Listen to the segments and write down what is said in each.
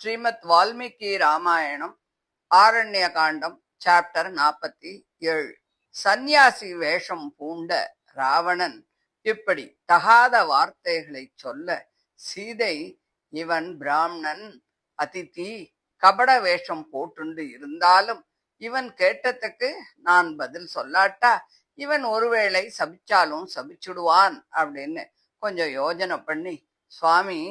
ஸ்ரீமத் வால்மீகி ராமாயணம் ஆரண்ய காண்டம் chapter 47. சந்நியாசி வேஷம் பூண்ட ராவணன் இப்படி தகாத வார்த்தைகளை சொல்ல சீதை, இவன் பிராமணன் அதிதி கபட வேஷம் போட்டுண்டு இருந்தாலும் இவன் கேட்டதுக்கு நான் பதில் சொல்லாட்டா இவன் ஒருவேளை சபிச்சாலும் சபிச்சுடுவான் அப்படின்னு கொஞ்சம் யோஜனை பண்ணி, சுவாமி,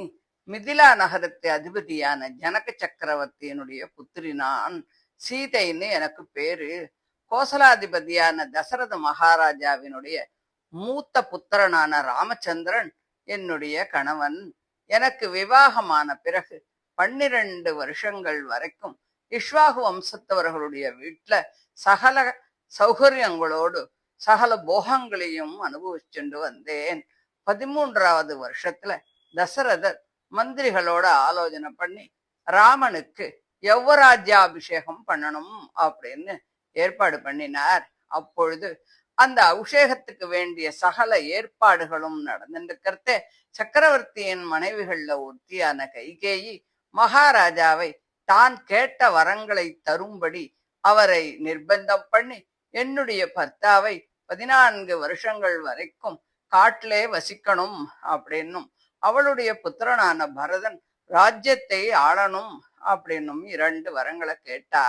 மிதிலா நகரத்து அதிபதியான ஜனக சக்கரவர்த்தியினுடைய புத்திரி நான், சீதைன்னு எனக்கு பேரு, கோசலாதிபதியான தசரத மகாராஜாவினுடைய மூத்த புத்திரனான ராமச்சந்திரன் என்னுடைய கணவன். எனக்கு விவாகமான பிறகு 12 வருஷங்கள் வரைக்கும் இஷ்வாகு வம்சத்தவர்களுடைய வீட்டுல சகல சௌகரியங்களோடு சகல போகங்களையும் அனுபவிச்சுண்டு வந்தேன். 13வது வருஷத்துல தசரதர் மந்திரிகளோட ஆலோசனை பண்ணி ராமனுக்கு யௌவராஜ்யாபிஷேகம் பண்ணணும் அப்படின்னு ஏற்பாடு பண்ணினார். அப்பொழுது அந்த அபிஷேகத்துக்கு வேண்டிய சகல ஏற்பாடுகளும் நடந்துருக்கிறத சக்கரவர்த்தியின் மனைவிகள்ல ஒருத்தியான கைகேயி மகாராஜாவை தான் கேட்ட வரங்களை தரும்படி அவரை நிர்பந்தம் பண்ணி என்னுடைய பர்த்தாவை 14 வருஷங்கள் வரைக்கும் காட்டிலே வசிக்கணும் அப்படின்னும் அவளுடைய புத்திரனான பரதன் ராஜ்யத்தை ஆளணும் அப்படின்னும் 2 வரங்களை கேட்டா,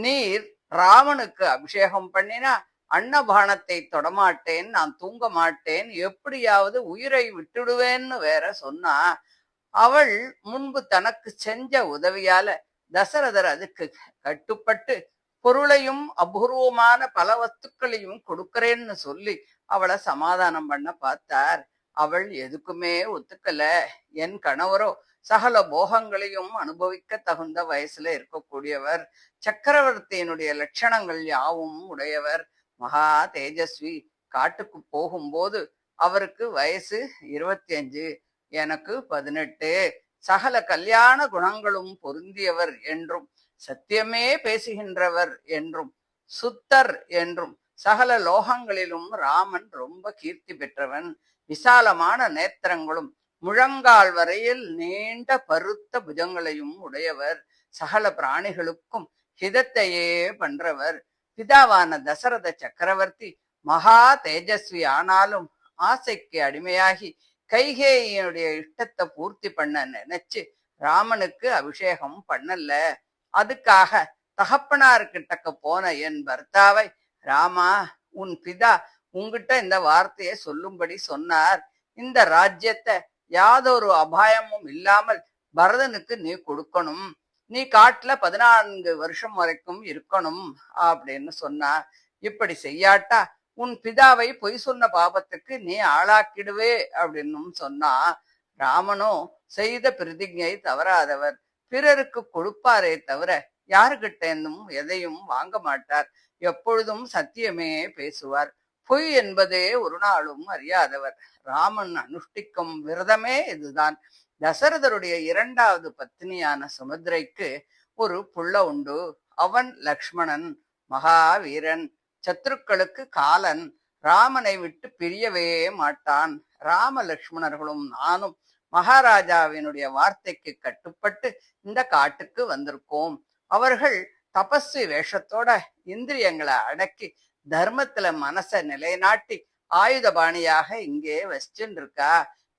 நீர் ராமனுக்கு அபிஷேகம் பண்ணினா அன்னபானத்தை தொடமாட்டேன், நான் தூங்க மாட்டேன், எப்படியாவது உயிரை விட்டுடுவேன்னு வேற சொன்னா, அவள் முன்பு தனக்கு செஞ்ச உதவியால தசரதர் அதுக்கு கட்டுப்பட்டு பொருளையும் அபூர்வமான பல வஸ்துக்களையும் கொடுக்கறேன்னு சொல்லி அவளை சமாதானம் பண்ண பார்த்தார். அவள் எதுக்குமே ஒத்துக்கல. என் கணவரோ சகல போகங்களையும் அனுபவிக்க தகுந்த வயசுல இருக்கக்கூடியவர், சக்கரவர்த்தியினுடைய லட்சணங்கள் யாவும் உடையவர், மகா தேஜஸ்வி. காட்டுக்கு போகும்போது அவருக்கு வயசு 25, எனக்கு 18, சகல கல்யாண குணங்களும் பொருந்தியவர் என்றும் சத்தியமே பேசுகின்றவர் என்றும் சுத்தர் என்றும் சகல லோகங்களிலும் ராமன் ரொம்ப கீர்த்தி பெற்றவன். விசாலமான நேத்திரங்களும் முழங்கால் வரையில் நீண்ட பருத்த புஜங்களையும் உடையவர், சகல பிராணிகளுக்கும் ஹிதத்தையே பண்றவர். பிதாவான தசரத சக்கரவர்த்தி மகா தேஜஸ்வி ஆனாலும் ஆசைக்கு அடிமையாகி கைகேயினுடைய இஷ்டத்தை பூர்த்தி பண்ண நினைச்சு ராமனுக்கு அபிஷேகம் பண்ணல. அதுக்காக தகப்பனார்கிட்டக்க போன என் பர்த்தாவை, ராமா, உன் பிதா உன்கிட்ட இந்த வார்த்தையை சொல்லும்படி சொன்னார். இந்த ராஜ்யத்தை யாதொரு அபாயமும் இல்லாமல் பரதனுக்கு நீ கொடுக்கணும், நீ காட்டுல 14 வருஷம் வரைக்கும் இருக்கணும் அப்படின்னு சொன்னார். இப்படி செய்யாட்டா உன் பிதாவை பொய் சொன்ன பாபத்துக்கு நீ ஆளாக்கிடுவே அப்படின்னு சொன்னா. ராமனோ செய்த பிரதிஜை தவறாதவர், பிறருக்கு கொடுப்பாரே தவிர யாருகிட்ட இருந்தும் எதையும் வாங்க மாட்டார், எப்பொழுதும் சத்தியமே பேசுவார், பொய் என்பதே ஒரு நாளும் அறியாதவர். ராமன் அனுஷ்டிக்கும் விரதமே இதுதான். தசரதருடைய 2வது பத்னியான சுமத்ரைக்கு ஒரு புள்ள உண்டு. அவன் லக்ஷ்மணன், மகாவீரன், சத்ருக்களுக்கு காலன், ராமனை விட்டு பிரியவே மாட்டான். ராம லக்ஷ்மணர்களும் நானும் மகாராஜாவினுடைய வார்த்தைக்கு கட்டுப்பட்டு இந்த காட்டுக்கு வந்திருக்கோம். அவர்கள் தபஸ்வி வேஷத்தோட இந்திரியங்களை அடக்கி தர்மத்துல மனசை நிலைநாட்டி ஆயுதபாணியாக இங்கே வச்சுட்டு இருக்கா.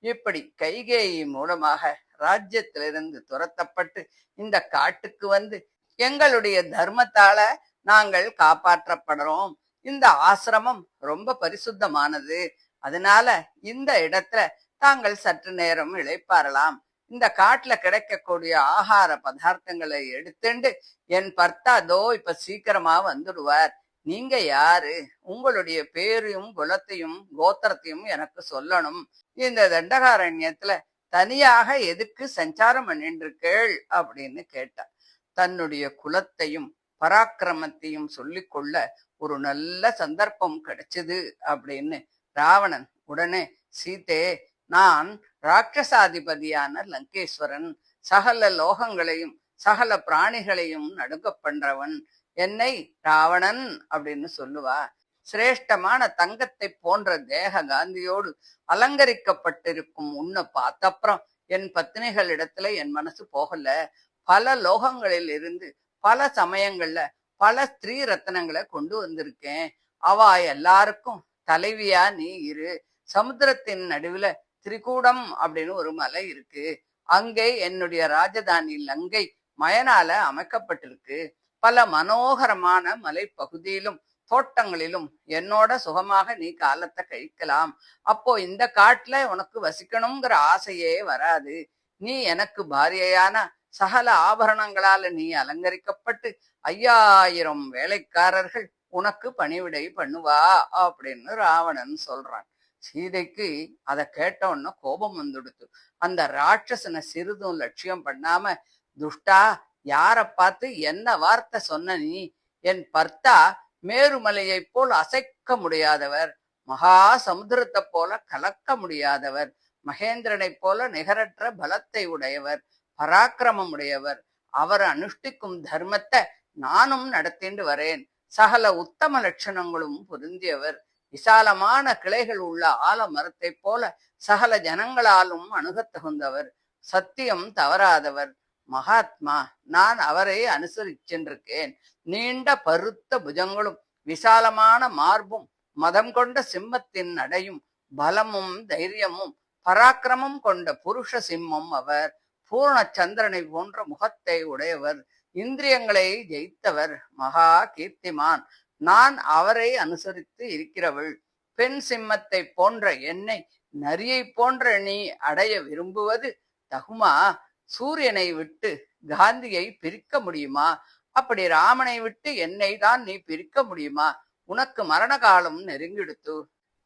இப்படி கைகேயி மூலமாக ராஜ்யத்திலிருந்து துரத்தப்பட்டு இந்த காட்டுக்கு வந்து எங்களுடைய தர்மத்தால நாங்கள் காப்பாற்றப்படுறோம். இந்த ஆசிரமம் ரொம்ப பரிசுத்தமானது, அதனால இந்த இடத்துல தாங்கள் சற்று நேரம் இளைப்பாறலாம். இந்த காட்டுல கிடைக்கக்கூடிய ஆகார பதார்த்தங்களை எடுத்துண்டு என் பர்த்தா தோ இப்ப சீக்கிரமா வந்துடுவார். நீங்க யாரு, உங்களுடைய பேரையும் குலத்தையும் கோத்திரத்தையும் எனக்கு சொல்லணும். இந்த தண்டகாரண்யத்துல தனியாக எதுக்கு சஞ்சாரம் பண்ணிட்டு இருக்கேள் அப்படின்னு கேட்டார். தன்னுடைய குலத்தையும் பராக்கிரமத்தையும் சொல்லிக்கொள்ள ஒரு நல்ல சந்தர்ப்பம் கிடைச்சது அப்படின்னு ராவணன் உடனே, சீதே, நான் ராட்சசாதிபதியான லங்கேஸ்வரன், சகல லோகங்களையும் சகல பிராணிகளையும் நடுங்க பண்றவன், என்னை ராவணன் அப்படின்னு சொல்லுவா. சிரேஷ்டமான தங்கத்தை போன்ற தேக காந்தியோடு அலங்கரிக்கப்பட்டிருக்கும் உன்னை பார்த்தப்புறம் என் பத்னிகள் இடத்துல என் மனசு போகல. பல லோகங்களில் இருந்து பல சமயங்கள்ல பல ஸ்திரீ ரத்னங்களை கொண்டு வந்திருக்கேன். அவ எல்லாருக்கும் தலைவியா நீ இரு. சமுத்திரத்தின் நடுவுல திரிகூடம் அப்படின்னு ஒரு மலை இருக்கு. அங்கே என்னுடைய ராஜதானி லங்கை மயனால அமைக்கப்பட்டிருக்கு. பல மனோகரமான மலை பகுதியிலும் தோட்டங்களிலும் என்னோட சுகமாக நீ காலத்தை கழிக்கலாம். அப்போ இந்த காட்டுல உனக்கு வசிக்கணுங்கிற ஆசையே வராது. நீ எனக்கு பாரியையான சகல ஆபரணங்களால நீ அலங்கரிக்கப்பட்டு 5000 வேலைக்காரர்கள் உனக்கு பணிவிடை பண்ணுவா அப்படின்னு ராவணன் சொல்றான். சீதைக்கு அதை கேட்ட உடனே கோபம் வந்துடுத்து. அந்த ராட்சசனை சிறிதும் லட்சியம் பண்ணாம, துஷ்டா, யார பார்த்து என்ன வார்த்தை சொன்ன நீ? என் பர்த்தா மேருமலையை போல் அசைக்க முடியாதவர், மகா சமுத்திரத்தை போல கலக்க முடியாதவர், மகேந்திரனை போல நிகரற்ற பலத்தை உடையவர், பராக்கிரமம் உடையவர். அவர் அனுஷ்டிக்கும் தர்மத்தை நானும் நடத்திண்டு வரேன். சகல உத்தம லட்சணங்களும் பொருந்தியவர். விசாலமான கிளைகள் உள்ள ஆலமரத்தை போல சகல ஜனங்களாலும் அணுகத் தகுந்தவர். சத்தியம் தவறாதவர், மகாத்மா. நான் அவரை அனுசரிச்சென்றிருக்கேன். நீண்ட பருத்த புஜங்களும் விசாலமான மார்பும் மதம் கொண்ட சிம்மத்தின் நடையும் பலமும் தைரியமும் பராக்கிரமம் கொண்ட புருஷ சிம்மம் அவர். பூர்ண சந்திரனை போன்ற முகத்தை உடையவர், இந்திரியங்களை ஜெயித்தவர், மகா கீர்த்திமான். நான் அவரை அனுசரித்து இருக்கிறவள். பெண் சிம்மத்தை போன்ற என்னை நரியை போன்ற நீ அடைய விரும்புவது தகுமா? சூரியனை விட்டு காந்தியை பிரிக்க முடியுமா? அப்படி ராமனை விட்டு என்னை தான் நீ பிரிக்க முடியுமா? உனக்கு மரண காலம் நெருங்கிடுத்து.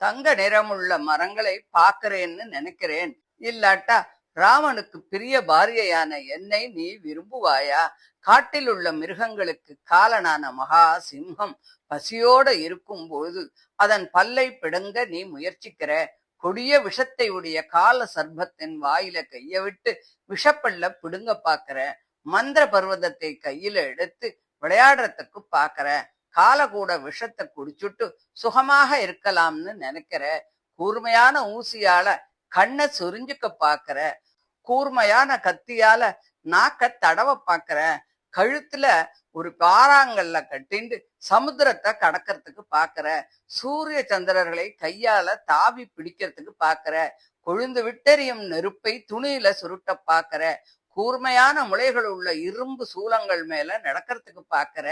தங்க நிறமுள்ள மரங்களை பார்க்கிறேன்னு நினைக்கிறேன். இல்லாட்டா ராமனுக்கு பிரிய பாரியையான என்னை நீ விரும்புவாயா? காட்டில் உள்ள மிருகங்களுக்கு காலனான மகா சிம்ஹம் பசியோட இருக்கும் பொழுது அதன் பல்லை பிடுங்க நீ முயற்சிக்கிற. கொடிய விஷத்தை உடைய கால சர்ப்பத்தின் வாயில கைய விட்டு விஷப்பல்ல பிடுங்க பாக்குற. மந்திர பர்வதத்தை கையில எடுத்து விளையாடுறதுக்கு பாக்குற. கால கூட விஷத்தை குடிச்சுட்டு சுகமாக இருக்கலாம்னு நினைக்கிற. கூர்மையான ஊசியால கண்ணை சொரிஞ்சுக்க பாக்குற. கூர்மையான கத்தியால நாக்க தடவ பாக்குற. கழுத்துல ஒரு பாறாங்கல்ல கட்டிண்டு சமுத்திரத்தை கடக்கிறதுக்கு பாக்குற. சூரிய சந்திரர்களை கையால தாவி பிடிக்கிறதுக்கு பாக்குற. கொழுந்து விட்டெறியும் நெருப்பை துணியில சுருட்ட பாக்குற. கூர்மையான முளைகள் உள்ள இரும்பு சூலங்கள் மேல நடக்கிறதுக்கு பாக்குற.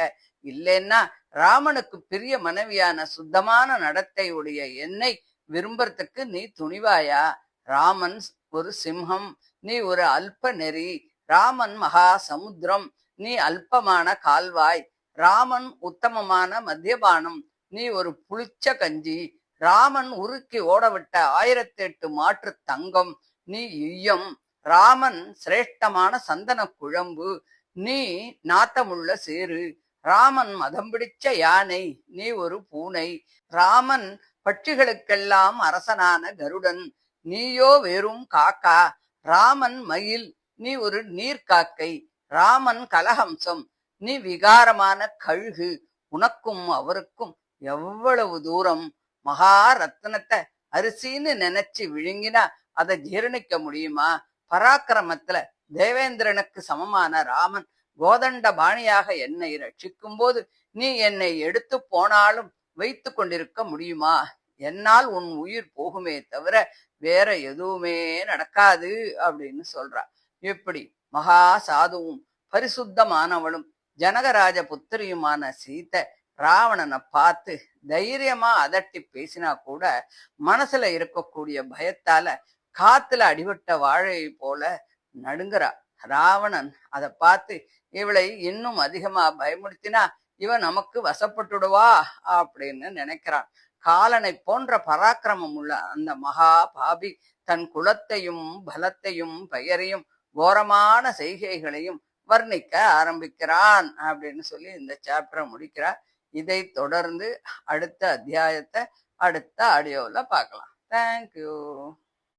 இல்லைன்னா ராமனுக்கு பிரிய மனைவியான சுத்தமான நடத்தை உடைய என்னை விரும்புறதுக்கு நீ துணிவாயா? ராமன் ஒரு சிம்ஹம், நீ ஒரு அல்ப நெறி. ராமன் மகா சமுத்திரம், நீ அல்பமான கால்வாய். ராமன் உத்தமமான மத்தியபானம், நீ ஒரு புளிச்ச கஞ்சி. ராமன் உருக்கி ஓடவிட்ட 1008 மாற்று தங்கம், நீ ஈயம். ராமன் சிரேஷ்டமான சந்தன குழம்பு, நீ நாத்தமுள்ள சேரு. ராமன் மதம் பிடிச்ச யானை, நீ ஒரு பூனை. ராமன் பட்சிகளுக்கெல்லாம் அரசனான கருடன், நீயோ வெறும் காக்கா. ராமன் மயில், நீ ஒரு நீர்க்காக்கை. ராமன் கலஹம்சம், நீ விகாரமான கழுகு. உனக்கும் அவருக்கும் எவ்வளவு தூரம்! மகா ரத்னத்தை அரிசின்னு நினைச்சு விழுங்கினா அதை ஜீரணிக்க முடியுமா? பராக்கிரமத்துல தேவேந்திரனுக்கு சமமான ராமன் கோதண்ட பாணியாக என்னை ரட்சிக்கும் போது நீ என்னை எடுத்து போனாலும் வைத்து கொண்டிருக்க முடியுமா? என்னால் உன் உயிர் போகுமே தவிர வேற எதுவுமே நடக்காது அப்படின்னு சொல்றா. இப்படி மகா சாதுவும் பரிசுத்தமானவளும் ஜனகராஜ புத்திரியுமான சீதை ராவணனை பார்த்து தைரியமா அதட்டி பேசினா கூட மனசுல இருக்கக்கூடிய பயத்தால காத்துல அடிபட்ட வாழை போல நடுங்குறா. ராவணன் அதை பார்த்து இவளை இன்னும் அதிகமா பயமுறுத்தினா இவன் நமக்கு வசப்பட்டுடுவா அப்படின்னு நினைக்கிறான். காலனை போன்ற பராக்கிரமம் உள்ள அந்த மகா பாபி தன் குலத்தையும் பலத்தையும் பெயரையும் கோரமான செய்கைகளையும் வர்ணிக்க ஆரம்பிக்கிறான் அப்படின்னு சொல்லி இந்த சாப்டரை முடிக்கிறார். இதை தொடர்ந்து அடுத்த அத்தியாயத்தை அடுத்த ஆடியோவில் பார்க்கலாம். தேங்க்யூ.